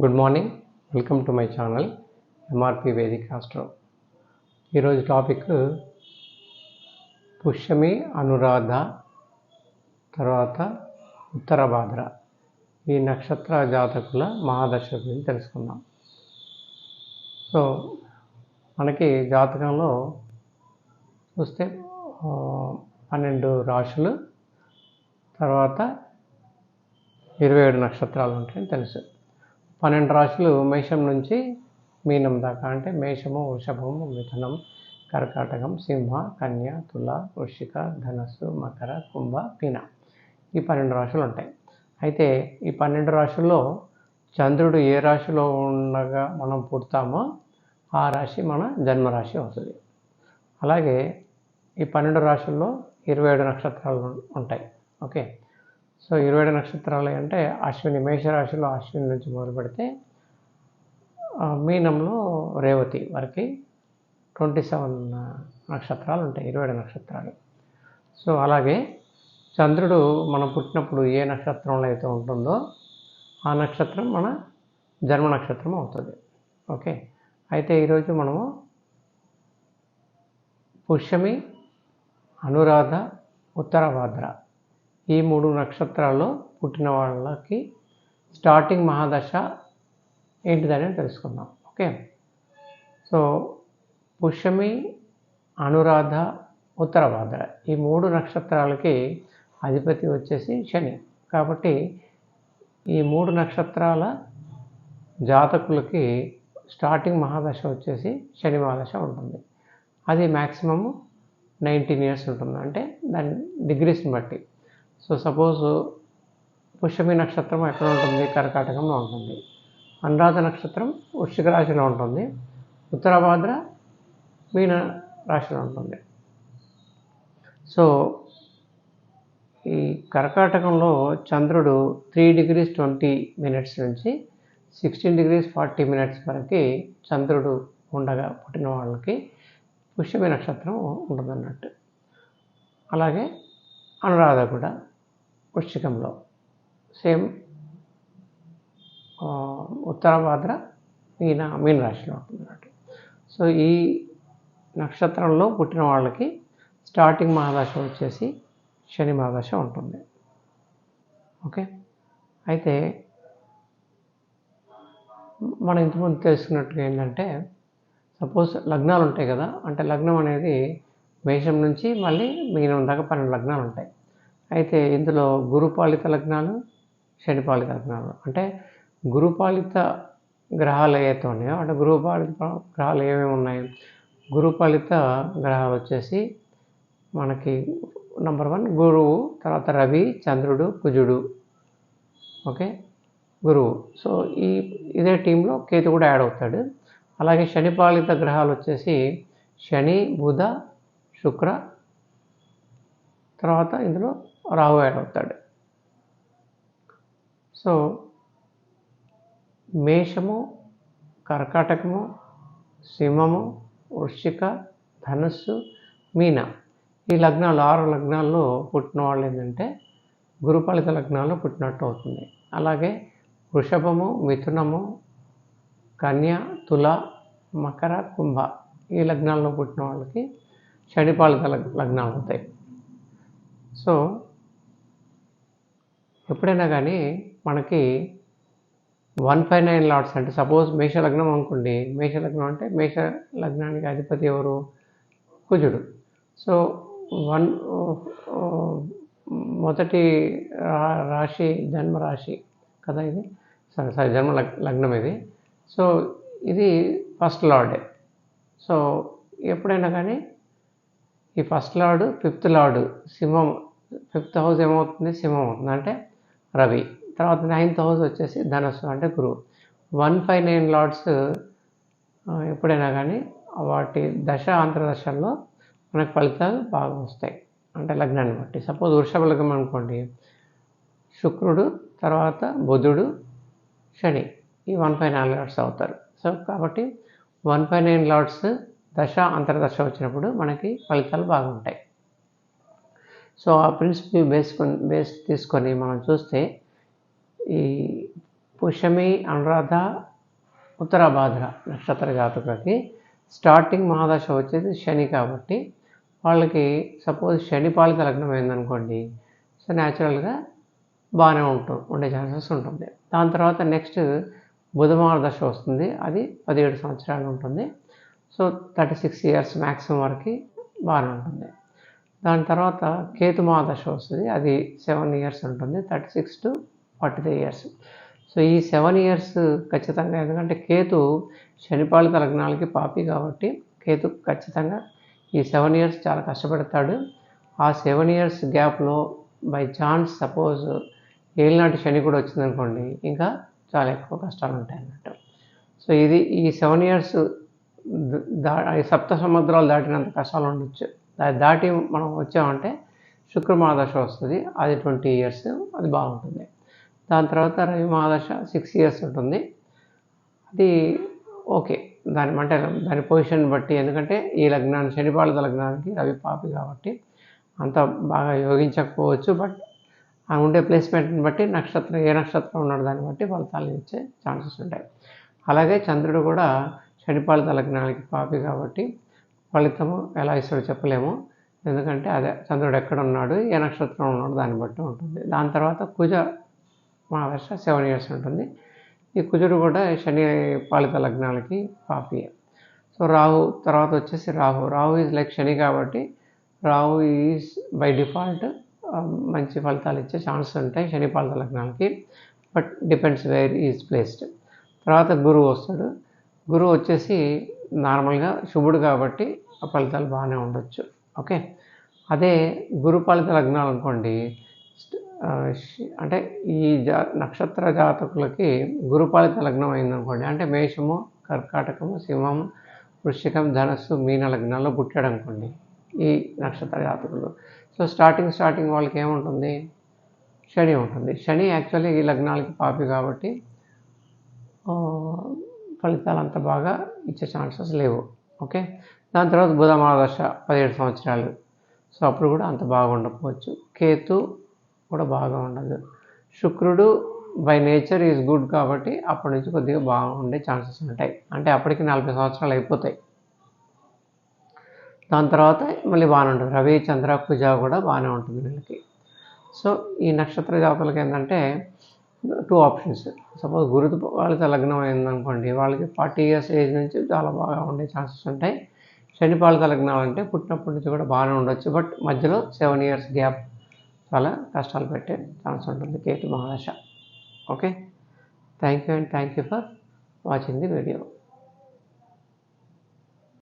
Good morning, welcome to my channel MRP Vedic astro. ఈరోజు topic Pushyami, Anuradha, తర్వాత ఉత్తరభాద్ర ఈ నక్షత్ర జాతకుల మహాదశ గురించి తెలుసుకుందాం. సో మనకి జాతకంలో చూస్తే 12 రాశులు, తర్వాత 27 నక్షత్రాలు ఉంటాయని తెలుసు. 12 రాశులు మేషం నుంచి మీనం దాకా, అంటే మేషము, వృషభము, మిథునం, కర్కాటకం, సింహ, కన్య, తుల, వృశ్చిక, ధనస్సు, మకర, కుంభ, మీన, ఈ 12 రాశులు ఉంటాయి. అయితే ఈ 12 రాశుల్లో చంద్రుడు ఏ రాశిలో ఉండగా మనం పుడతామో ఆ రాశి మన జన్మరాశి అవుతుంది. అలాగే ఈ 12 రాశుల్లో 27 నక్షత్రాలు ఉంటాయి. ఓకే, సో 27 నక్షత్రాలు అంటే అశ్విని, మేషరాశిలో అశ్విని నుంచి మొదలు పెడితే మీనంలో రేవతి వరకు 27 నక్షత్రాలు ఉంటాయి, 27 నక్షత్రాలు. సో అలాగే చంద్రుడు మనం పుట్టినప్పుడు ఏ నక్షత్రంలో అయితే ఉంటుందో ఆ నక్షత్రం మన జన్మ నక్షత్రం అవుతుంది. ఓకే, అయితే ఈరోజు మనము పుష్యమి, అనురాధ, ఉత్తరభాద్ర ఈ 3 నక్షత్రాల్లో పుట్టిన వాళ్ళకి స్టార్టింగ్ మహాదశ ఏంటిదని తెలుసుకుందాం. ఓకే, సో పుష్యమి, అనురాధ, ఉత్తరభాద్ర ఈ 3 నక్షత్రాలకి అధిపతి వచ్చేసి శని. కాబట్టి ఈ 3 నక్షత్రాల జాతకులకి స్టార్టింగ్ మహాదశ వచ్చేసి శని మహాదశ ఉంటుంది. అది మ్యాక్సిమము 19 years ఉంటుంది, అంటే దాని డిగ్రీస్ని బట్టి. సో సపోజ్ పుష్యమి నక్షత్రం ఎక్కడ ఉంటుంది? కర్కాటకంలో ఉంటుంది. అనురాధ నక్షత్రం వృశ్చిక రాశిలో ఉంటుంది. ఉత్తరభాద్ర మీన రాశిలో ఉంటుంది. సో ఈ కర్కాటకంలో చంద్రుడు 3 degrees 20 minutes నుంచి 16 degrees 40 minutes వరకు చంద్రుడు ఉండగా పుట్టిన వాళ్ళకి పుష్యమి నక్షత్రం ఉంటుంది అన్నట్టు. అలాగే అనురాధ కూడా వృశ్చికంలో సేమ్, ఉత్తరభాద్ర మీన రాశిలో ఉంటుంది అన్నట్టు. సో ఈ నక్షత్రంలో పుట్టిన వాళ్ళకి స్టార్టింగ్ మహాదశ వచ్చేసి శని మహాదశ ఉంటుంది. ఓకే, అయితే మనం ఇంతకుముందు తెలుసుకున్నట్టుగా ఏంటంటే, సపోజ్ లగ్నాలు ఉంటాయి కదా, అంటే లగ్నం అనేది మేషం నుంచి మళ్ళీ మీనం దాకా 12 లగ్నాలు ఉంటాయి. అయితే ఇందులో గురుపాలిత లగ్నాలు, శనిపాలిత లగ్నాలు, అంటే గురుపాలిత గ్రహాలు ఏవైతే ఉన్నాయో, అంటే గురుపాలిత గ్రహాలు ఏమేమి ఉన్నాయి? గురుపాలిత గ్రహాలు వచ్చేసి మనకి నెంబర్ 1 గురువు, తర్వాత రవి, చంద్రుడు, కుజుడు. ఓకే, గురువు. సో ఇదే టీంలో కేతు కూడా యాడ్ అవుతాడు. అలాగే శనిపాలిత గ్రహాలు వచ్చేసి శని, బుధ, శుక్ర, తర్వాత ఇందులో రాహు యాడ్ అవుతాడు. సో మేషము, కర్కాటకము, సింహము, వృశ్చిక, ధనుస్సు, మీన ఈ లగ్నాలు 6 లగ్నాల్లో పుట్టిన వాళ్ళు ఏంటంటే గురుపాలిత లగ్నాల్లో పుట్టినట్టు అవుతుంది. అలాగే వృషభము, మిథునము, కన్య, తుల, మకర, కుంభ ఈ లగ్నాల్లో పుట్టిన వాళ్ళకి శనిపాలిత లగ్నాలు అవుతాయి. సో ఎప్పుడైనా కానీ మనకి 159 లాట్స్, అంటే సపోజ్ మేష లగ్నం అనుకోండి. మేష లగ్నం అంటే మేష లగ్నానికి అధిపతి ఎవరు? కుజుడు. సో మొదటి రాశి జన్మరాశి కదా ఇది, సారీ జన్మ లగ్నం ఇది. సో ఇది ఫస్ట్ లార్డే. సో ఎప్పుడైనా కానీ ఈ ఫస్ట్ లార్డు, 5th లార్డు సింహం, 5th హౌస్ ఏమవుతుంది? సింహం అవుతుంది, అంటే రవి. తర్వాత 9th హౌస్ వచ్చేసి ధనస్సు, అంటే గురువు. 159 లార్డ్స్ ఎప్పుడైనా కానీ వాటి దశ అంతర్దశల్లో మనకు ఫలితాలు బాగా వస్తాయి, అంటే లగ్నాన్ని బట్టి. సపోజ్ వృషభ లగ్నం అనుకోండి, శుక్రుడు, తర్వాత బుధుడు, శని ఈ 159 లార్డ్స్ అవుతారు. సో కాబట్టి 159 లార్డ్స్ దశ అంతర్దశ వచ్చినప్పుడు మనకి ఫలితాలు బాగుంటాయి. సో ఆ ప్రిన్సిపల్ బేస్ తీసుకొని మనం చూస్తే ఈ పుష్యమి, అనురాధ, ఉత్తరాభాద్ర నక్షత్ర జాతకులకి స్టార్టింగ్ మహాదశ వచ్చేది శని కాబట్టి వాళ్ళకి సపోజ్ శని పాలిత లగ్నం అయిందనుకోండి, సో న్యాచురల్గా బాగానే ఉండే ఛాన్సెస్ ఉంటుంది. దాని తర్వాత నెక్స్ట్ బుధ మహాదశ వస్తుంది, అది 17 సంవత్సరాలు ఉంటుంది. సో 36 ఇయర్స్ మ్యాక్సిమం వరకు బాగానే ఉంటుంది. దాని తర్వాత కేతు మహాదశ వస్తుంది, అది 7 ఇయర్స్ ఉంటుంది, 36 to 43 ఇయర్స్. సో ఈ 7 ఇయర్స్ ఖచ్చితంగా, ఎందుకంటే కేతు శనిపాలిత లగ్నాలకి పాపి కాబట్టి కేతు ఖచ్చితంగా ఈ 7 ఇయర్స్ చాలా కష్టపడతాడు. ఆ 7 ఇయర్స్ గ్యాప్లో బై ఛాన్స్ సపోజ్ ఏలినాటి శని కూడా వచ్చిందనుకోండి, ఇంకా చాలా ఎక్కువ కష్టాలు ఉంటాయి అన్నట్టు. సో ఇది ఈ 7 ఇయర్స్ సప్త సముద్రాలు దాటినంత కష్టాలు ఉండొచ్చు. అది దాటి మనం వచ్చామంటే శుక్ర మహాదశ వస్తుంది, అది 20 ఇయర్స్, అది బాగుంటుంది. దాని తర్వాత రవి మహాదశ 6 ఇయర్స్ ఉంటుంది, అది ఓకే. దాని పొజిషన్ బట్టి, ఎందుకంటే ఈ లగ్నాన్ని శనిపాలిత లగ్నానికి రవి పాపి కాబట్టి అంత బాగా యోగించకపోవచ్చు, బట్ ఆ ఉండే ప్లేస్మెంట్ని బట్టి ఏ నక్షత్రం ఉన్నాడు దాన్ని బట్టి ఫలితాలు ఇచ్చే ఛాన్సెస్ ఉంటాయి. అలాగే చంద్రుడు కూడా శనిపాలిత లగ్నానికి పాపి కాబట్టి ఫలితము ఎలా ఇస్తాడో చెప్పలేము, ఎందుకంటే అదే చంద్రుడు ఎక్కడ ఉన్నాడు, ఏ నక్షత్రం ఉన్నాడు దాన్ని బట్టి ఉంటుంది. దాని తర్వాత కుజ మహాదశ 7 ఇయర్స్ ఉంటుంది. ఈ కుజుడు కూడా శని పాలిత లగ్నాలకి పాపి. సో రాహు తర్వాత వచ్చేసి రాహు ఈజ్ లైక్ శని కాబట్టి రాహు ఈజ్ బై డిఫాల్ట్ మంచి ఫలితాలు ఇచ్చే ఛాన్సెస్ ఉంటాయి శని పాలిత లగ్నాలకి, but depends where is placed. తర్వాత గురువు వస్తాడు, గురువు వచ్చేసి నార్మల్గా శుభుడు కాబట్టి ఆ ఫలితాలు బాగానే ఉండొచ్చు. ఓకే, అదే గురుపాలిత లగ్నాలు అనుకోండి, అంటే ఈ నక్షత్ర జాతకులకి గురుపాలిత లగ్నం అయిందనుకోండి, అంటే మేషము, కర్కాటకము, సింహము, వృశ్చికం, ధనస్సు, మీన లగ్నాల్లో పుట్టాడు అనుకోండి ఈ నక్షత్ర జాతకులు. సో స్టార్టింగ్ వాళ్ళకి ఏముంటుంది, శని ఉంటుంది. శని యాక్చువల్లీ ఈ లగ్నాలకి పాపి కాబట్టి ఫలితాలు అంత బాగా ఇచ్చే ఛాన్సెస్ లేవు. ఓకే, దాని తర్వాత బుధ మహాదశ 17 సంవత్సరాలు, సో అప్పుడు కూడా అంత బాగా ఉండకపోవచ్చు. కేతు కూడా బాగా ఉండదు. శుక్రుడు బై నేచర్ ఈజ్ గుడ్ కాబట్టి అప్పటి నుంచి కొద్దిగా బాగుండే ఛాన్సెస్ ఉంటాయి, అంటే అప్పటికి 40 సంవత్సరాలు అయిపోతాయి. దాని తర్వాత మళ్ళీ బాగానే ఉంటుంది. రవి, చంద్ర, కుజ కూడా బాగానే ఉంటుంది వీళ్ళకి. సో ఈ నక్షత్ర జాతకులకి ఏంటంటే 2 ఆప్షన్స్. సపోజ్ గురుపాలిత లగ్నం అయిందనుకోండి, వాళ్ళకి 40 ఇయర్స్ ఏజ్ నుంచి చాలా బాగా ఉండే ఛాన్సెస్ ఉంటాయి. శనిపాలిత లగ్నాలు అంటే పుట్టినప్పటి నుంచి కూడా బాగానే ఉండొచ్చు, బట్ మధ్యలో 7 ఇయర్స్ గ్యాప్ చాలా కష్టాలు పెట్టే ఛాన్స్ ఉంటుంది కేతు మహాదశ. Okay, thank you for watching the video.